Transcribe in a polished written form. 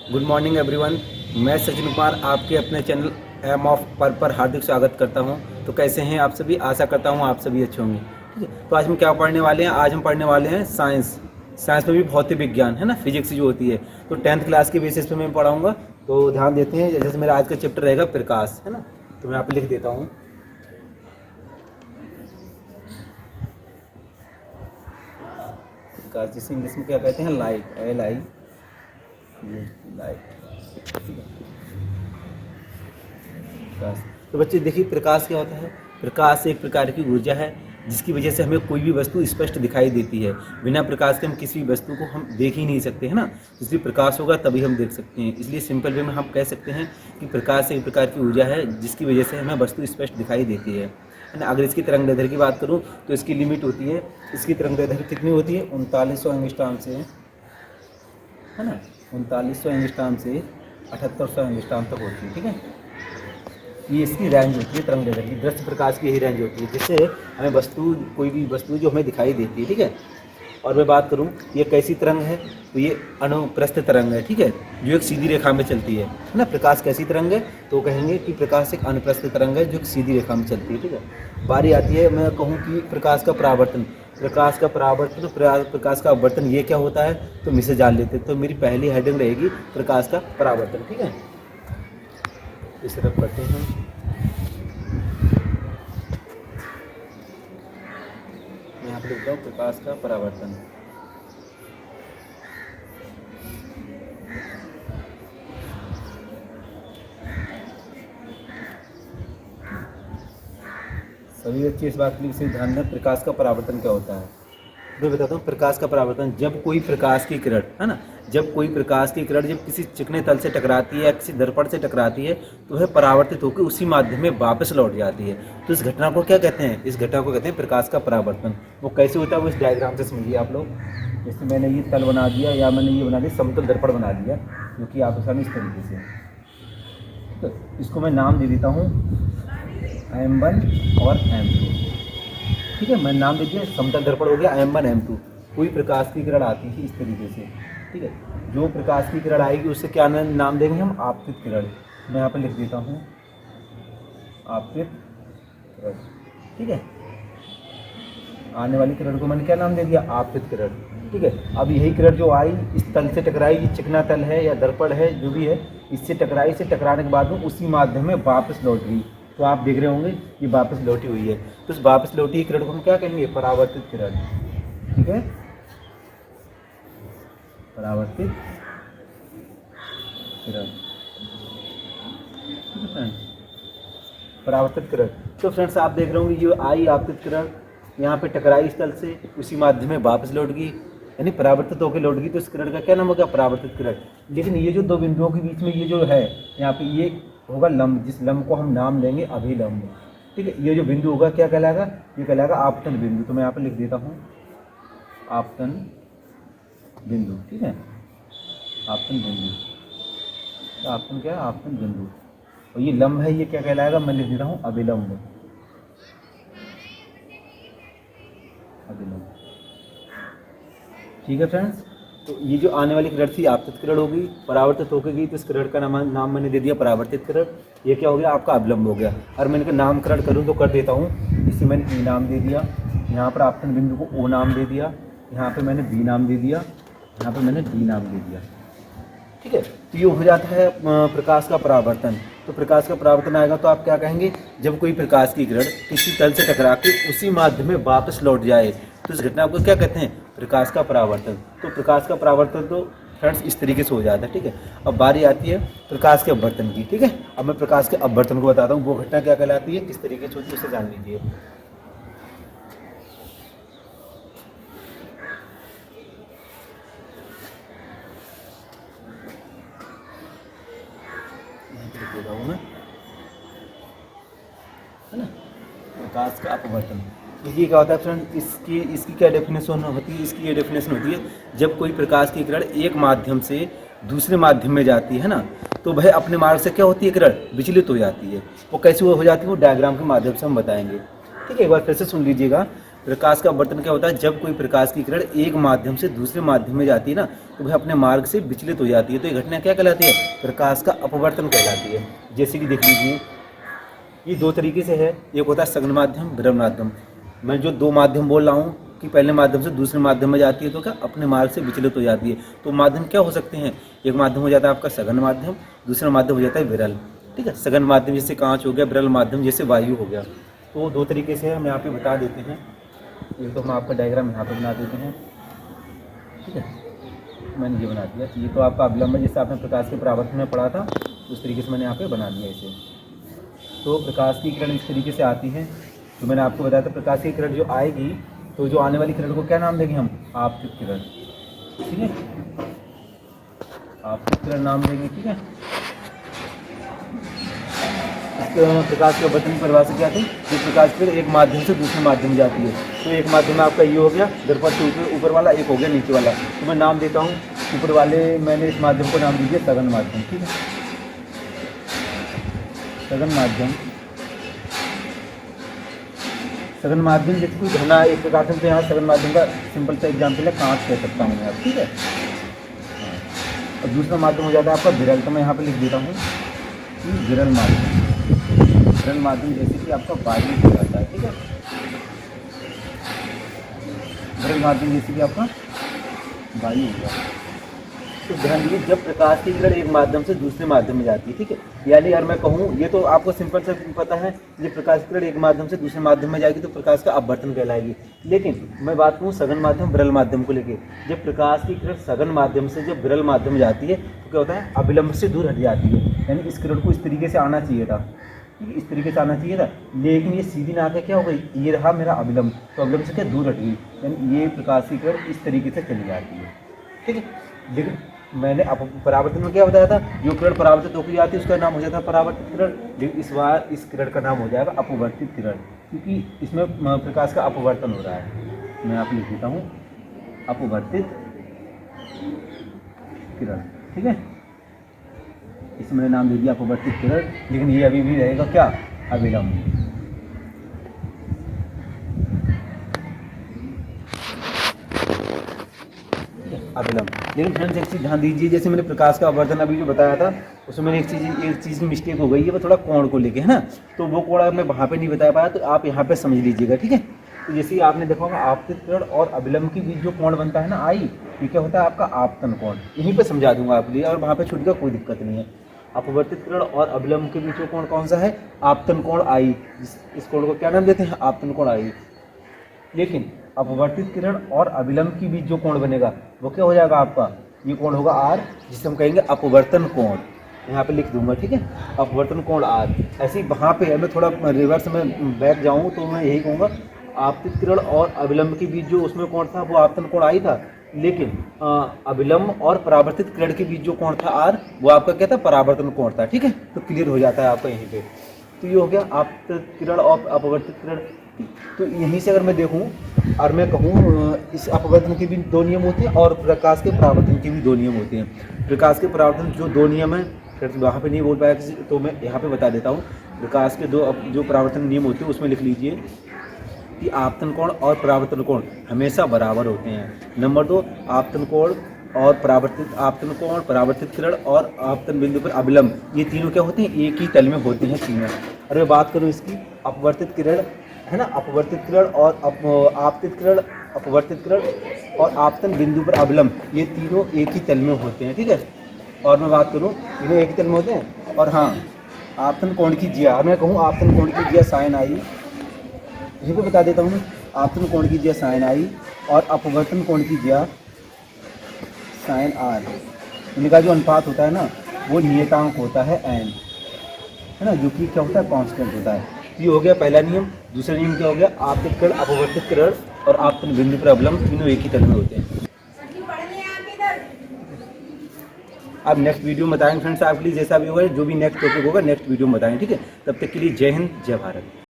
Good morning everyone. मैं सचिन कुमार आपके अपने चैनल एम ऑफ पर हार्दिक स्वागत करता हूं। तो कैसे हैं आप सभी? आशा करता हूं आप सभी अच्छे होंगे। ठीक है, तो आज हम क्या पढ़ने वाले हैं? आज हम पढ़ने वाले हैं साइंस। साइंस में भी भौतिक विज्ञान है ना, फिजिक्स जो होती है। तो 10th क्लास के बेसिस पे मैं पढ़ाऊँगा, तो ध्यान देते हैं। जैसे मेरा आज का चैप्टर रहेगा प्रकाश, है ना, तो मैं यहाँ पे लिख देता हूँ। प्रकाश जिसे इंग्लिश में क्या कहते हैं? Light, LI, light. प्रकाश। तो बच्चे देखिए, प्रकाश क्या होता है? प्रकाश एक प्रकार की ऊर्जा है जिसकी वजह से हमें कोई भी वस्तु स्पष्ट दिखाई देती है। बिना प्रकाश के हम किसी भी वस्तु को हम देख ही नहीं सकते, है ना। इसलिए प्रकाश होगा तभी हम देख सकते हैं। इसलिए सिंपल वे में हम कह सकते हैं कि प्रकाश एक प्रकार की ऊर्जा है जिसकी वजह से हमें वस्तु स्पष्ट दिखाई देती है ना। अगर इसकी तरंगदैर्घ्य की बात करूँ तो इसकी लिमिट होती है। इसकी तरंगदैर्घ्य कितनी होती है? 3900 एंगस्ट्रॉम से, है ना, 3900 एंगस्ट्रॉम से 7800 एंगस्ट्रॉम तक होती है। ठीक है, ये इसकी रेंज होती है तरंगदैर्घ्य की। दृश्य प्रकाश की यही रेंज होती है जिससे हमें वस्तु, कोई भी वस्तु जो हमें दिखाई देती है। ठीक है, और मैं बात करूं ये कैसी तरंग है, तो ये अनुप्रस्थ तरंग है। ठीक है, जो एक सीधी रेखा में चलती है ना। प्रकाश कैसी तरंग है? तो कहेंगे कि प्रकाश एक अनुप्रस्थ तरंग है जो एक सीधी रेखा में चलती है। ठीक है, बारी आती है मैं कहूँ कि प्रकाश का परावर्तन। प्रकाश का परावर्तन, प्रकाश का अपवर्तन, ये क्या होता है? तो हम इसे जान लेते हैं। तो मेरी पहली हेडिंग रहेगी प्रकाश का परावर्तन। ठीक है, इस तरफ करते हैं। मैं यहाँ पे लिखता हूँ प्रकाश का परावर्तन। सभी बच्चे इस बात के लिए विशेष ध्यान दें, प्रकाश का परावर्तन क्या होता है। मैं बताता हूँ प्रकाश का परावर्तन। जब कोई प्रकाश की किरण, है ना, जब कोई प्रकाश की किरण जब किसी चिकने तल से टकराती है या किसी दर्पण से टकराती है तो वह परावर्तित होकर उसी माध्यम में वापस लौट जाती है। तो इस घटना को क्या कहते हैं? इस घटना को कहते हैं प्रकाश का परावर्तन। वो कैसे होता है वो इस डायग्राम से समझिए आप लोग। जैसे मैंने ये तल बना दिया या मैंने ये बना दिया, समतल दर्पण बना दिया, जो कि आपके सामने इस तरीके से। तो इसको मैं नाम दे देता हूँ M1 और M2। ठीक है, मैं नाम दे दिया, समतल दर्पण हो गया M1 M2। कोई प्रकाश की किरण आती है इस तरीके से। ठीक है, जो प्रकाश की किरण आएगी उससे क्या नाम देंगे हम? आपतित किरण। मैं यहाँ पर लिख देता हूँ आपतित किरण। ठीक है, आने वाली किरण को मैंने क्या नाम दे दिया? आपतित किरण। ठीक है, अब यही किरण जो आई इस तल से टकराई, ये चिकना तल है या दर्पण है जो भी है, इससे टकराई, इससे टकराने के बाद में उसी माध्यम में वापस लौट गई। तो आप देख रहे होंगे ये वापस लौटी हुई है। तो इस वापस लौटी हुई किरण को हम क्या कहेंगे? परावर्तित किरण। ठीक है, परावर्तित किरण। परावर्तित किरण। तो फ्रेंड्स आप देख रहे होंगे ये आई आपतित किरण, यहाँ पे टकराई इस तल से, उसी माध्यम में वापस लौट गई, यानी परावर्तित होकर लौट गई। तो इस किरण का क्या नाम होगा? परावर्तित किरण। लेकिन ये जो दो बिंदुओं के बीच में ये जो है, यहाँ पे ये होगा लंब, जिस लंब को हम नाम लेंगे अभिलंब। ठीक है, ये जो बिंदु होगा क्या कहलाएगा? ये कहलाएगा आपतन बिंदु। तो मैं यहाँ पर लिख देता हूँ आपतन बिंदु। ठीक है, आपतन बिंदु। आपतन क्या है? आपतन बिंदु। और ये लंब है, ये क्या कहलाएगा? मैं लिख देता हूँ अभिलंब। अभिलंब। ठीक है फ्रेंड्स, तो ये जो आने वाली किरण थी आपतित किरण हो गई, परावर्तित होकर गई, तो इस किरण का नाम मैंने दे दिया परावर्तित किरण। ये क्या हो गया? आपका अभिलंब हो गया। और मैंने का नामकरण करूँ तो कर देता हूँ। इसे मैंने E नाम दे दिया, यहाँ पर आपतन बिंदु को O नाम दे दिया, यहाँ पे मैंने B नाम दे दिया, यहाँ पे मैंने D नाम दे दिया। ठीक है, तो ये हो जाता है प्रकाश का परावर्तन। तो प्रकाश का परावर्तन आएगा तो आप क्या कहेंगे? जब कोई प्रकाश की किरण किसी तल से टकरा के उसी माध्यम में वापस लौट जाए तो इस घटना को क्या कहते हैं? प्रकाश का परावर्तन। तो प्रकाश का परावर्तन तो फ्रेंड्स इस तरीके से हो जाता है। ठीक है, अब बारी आती है प्रकाश के अपवर्तन की। ठीक है, अब मैं प्रकाश के अपवर्तन को बताता हूँ, वो घटना क्या कहलाती है, किस तरीके से होती है, उसे जान लीजिए। मैं, है ना, प्रकाश का अपवर्तन। देखिए क्या होता है फ्रेंड, इसकी क्या डेफिनेशन होती है? इसकी ये डेफिनेशन होती है, जब कोई प्रकाश की किरण एक माध्यम से दूसरे माध्यम में जाती है ना, तो वह अपने मार्ग से क्या होती है? किरण विचलित हो जाती है। वो कैसे हो जाती है? वो डायग्राम के माध्यम से हम बताएंगे। ठीक है, एक बार फिर से सुन लीजिएगा। प्रकाश का अपवर्तन क्या होता है, जब कोई प्रकाश की किरण एक माध्यम से दूसरे माध्यम में जाती है ना, तो वह अपने मार्ग से विचलित हो जाती है। तो ये घटना क्या कहलाती है, प्रकाश का अपवर्तन कहलाती है। जैसे कि देख लीजिए, ये दो तरीके से है, एक होता है सघन माध्यम, विरल माध्यम। मैं जो दो माध्यम बोल रहा हूँ कि पहले माध्यम से दूसरे माध्यम में जाती है तो क्या अपने मार्ग से विचलित हो जाती है। तो माध्यम क्या हो सकते हैं, एक माध्यम हो जाता है आपका सघन माध्यम, दूसरा माध्यम हो जाता है विरल। ठीक है, सघन माध्यम जैसे कांच हो गया, विरल माध्यम जैसे वायु हो गया। तो दो तरीके से हम यहाँ पे बता देते हैं। एक तो हम आपका डायग्राम यहाँ पे बना देते हैं। ठीक है, मैंने ये बना दिया। ये तो आपका अवलंब है, जैसे आपने प्रकाश के परावर्तन में पढ़ा था, उस तरीके से मैंने यहाँ पे बना दिया इसे। तो प्रकाश की किरण इस तरीके से आती है। तो मैंने आपको बताया था प्रकाश की किरण जो आएगी, तो जो आने वाली किरण को क्या नाम देंगे हम, आपतित किरण। ठीक है, आपतित किरण नाम देंगे। ठीक है, प्रकाश के अपवर्तन की परिभाषा क्या थी, जो प्रकाश की किरण एक माध्यम से दूसरे माध्यम में जाती है। तो एक माध्यम में आपका ये हो गया दर्पण से ऊपर वाला, एक हो गया नीचे वाला। तो मैं नाम देता हूँ ऊपर वाले, मैंने इस माध्यम को नाम दीजिए सघन माध्यम। ठीक है, सघन माध्यम। सघन माध्यम जैसे कोई घना एक प्रकार से, यहाँ सघन माध्यम का सिंपल सा एग्जाम्पल है, कांच कह सकता हूँ मैं आप। ठीक है, और दूसरा माध्यम हो जाता है आपका विरल। तो मैं यहाँ पे लिख देता हूँ कि विरल माध्यम। विरल माध्यम जैसे कि आपका वायु हो जाता है। ठीक है, विरल माध्यम जैसे कि आपका वायु हो गया। तो ध्यान दीजिए, जब प्रकाश की किरण एक माध्यम से दूसरे माध्यम में जाती है, ठीक है, यानी अगर मैं कहूँ, ये तो आपको सिंपल से पता है, जब प्रकाश की किरण एक माध्यम से दूसरे माध्यम में जाएगी तो प्रकाश का अपवर्तन कहलाएगी। लेकिन मैं बात करूँ सघन माध्यम, विरल माध्यम को लेकर, जब प्रकाश की किरण सघन माध्यम से जब विरल माध्यम में जाती है तो क्या होता है, अविलंब से दूर हट जाती है। यानी इस किरण को इस तरीके से आना चाहिए था, इस तरीके से आना चाहिए था, लेकिन ये सीधी ना आके क्या हो गई, ये रहा मेरा अविलंब, तो अविलंब से क्या दूर हट गई, यानी ये प्रकाश की किरण इस तरीके से चली जाती है। ठीक है, लेकिन मैंने परावर्तन में क्या बताया था, जो किरण परावर्तित होकर जाती है उसका नाम हो जाता है परावर्तित किरण। लेकिन इस बार इस किरण का नाम हो जाएगा अपवर्तित किरण, क्योंकि इसमें प्रकाश का अपवर्तन हो रहा है। मैं आपको लिख देता हूँ अपवर्तित किरण। ठीक है, इसमें मैंने नाम दे दिया अपवर्तित किरण, लेकिन ये अभी भी रहेगा क्या, अविलंब। अविलंब। लेकिन फ्रेंड्स एक चीज़ ध्यान दीजिए, जैसे मैंने प्रकाश का अपवर्तन अभी जो बताया था, उसमें मैंने एक चीज़ की मिस्टेक हो गई है, वो थोड़ा कोण को लेके है ना। तो वो कोण अगर मैं वहाँ पे नहीं बता पाया तो आप यहाँ पे समझ लीजिएगा। ठीक है, तो जैसे आपने देखा होगा आपतित किरण और अविलंब के बीच जो कोण बनता है ना आई, ये क्या होता है आपका आपतन कोण। यहीं पर समझा दूंगा आपके लिए, और वहाँ पर छूट का कोई दिक्कत नहीं है। अपवर्तित किरण और अविलंब के बीच कोण कौन सा है, आपतन कोण आई। इस कोण को क्या नाम देते हैं, आपतन कोण आई। लेकिन अपवर्तित किरण और अविलंब के बीच जो कोण बनेगा वो क्या हो जाएगा आपका, ये कोण होगा आर, जिसे हम कहेंगे अपवर्तन कोण। यहाँ पे लिख दूंगा। ठीक है, अपवर्तन कोण आर। ऐसे ही वहाँ पे मैं थोड़ा रिवर्स में बैठ जाऊँ तो मैं यही कहूँगा, आपतित किरण और अविलंब के बीच जो उसमें कोण था वो आपतन कोण आई था, लेकिन अविलंब और परावर्तित किरण के बीच जो कोण था आर, वो आपका क्या था, परावर्तन कोण था। ठीक है, तो क्लियर हो जाता है आपका यहीं पे। तो ये हो गया आपतित किरण और अपवर्तित किरण। तो यहीं से अगर मैं देखूं और मैं कहूँ, इस अपवर्तन के भी दो नियम होते हैं और प्रकाश के परावर्तन के भी दो नियम होते हैं। प्रकाश के परावर्तन जो दो नियम हैं, वहाँ पे नहीं बोल पाया किसी, तो मैं यहाँ पे बता देता हूँ। प्रकाश के दो जो परावर्तन नियम होते हैं उसमें लिख लीजिए कि आपतन कोण और परावर्तन कोण हमेशा बराबर होते हैं। नंबर 2, आपतन कोण और परावर्तित, आपतन कोण, परावर्तित किरण और आपतन बिंदु पर अविलंब, ये तीनों क्या होते हैं, एक ही तल में होते हैं तीनों। अगर मैं बात करूँ इसकी, अपवर्तित किरण है ना, अपवर्तित किरण और आपतित किरण, अपवर्तित किरण और आपतन बिंदु पर अविलंब, ये तीनों एक ही तल में होते हैं। ठीक है, और मैं बात करूँ तीनों एक ही तल में होते हैं। और हाँ, आपतन कोण की जिया, मैं कहूँ आपतन कोण की जिया साइन आई, यहीं पे बता देता हूँ मैं, आपतन कोण की जिया साइन आई और अपवर्तन कोण की जिया साइन आर। इनका जो अनुपात होता है ना, वो नियतांक होता है एन, है ना, जो कि क्या होता है, कांस्टेंट होता है। ये हो गया पहला नियम। दूसरा नियम क्या हो गया, आपतित किरण, अपवर्तित किरण और आपतन बिंदु पर अविलंब तीनों एक ही तल में होते हैं। अब नेक्स्ट वीडियो में बताएंगे फ्रेंड्स आपके लिए, जैसा भी होगा, जो भी नेक्स्ट टॉपिक होगा नेक्स्ट वीडियो में बताएंगे। ठीक है, तब तक के लिए जय हिंद, जय भारत।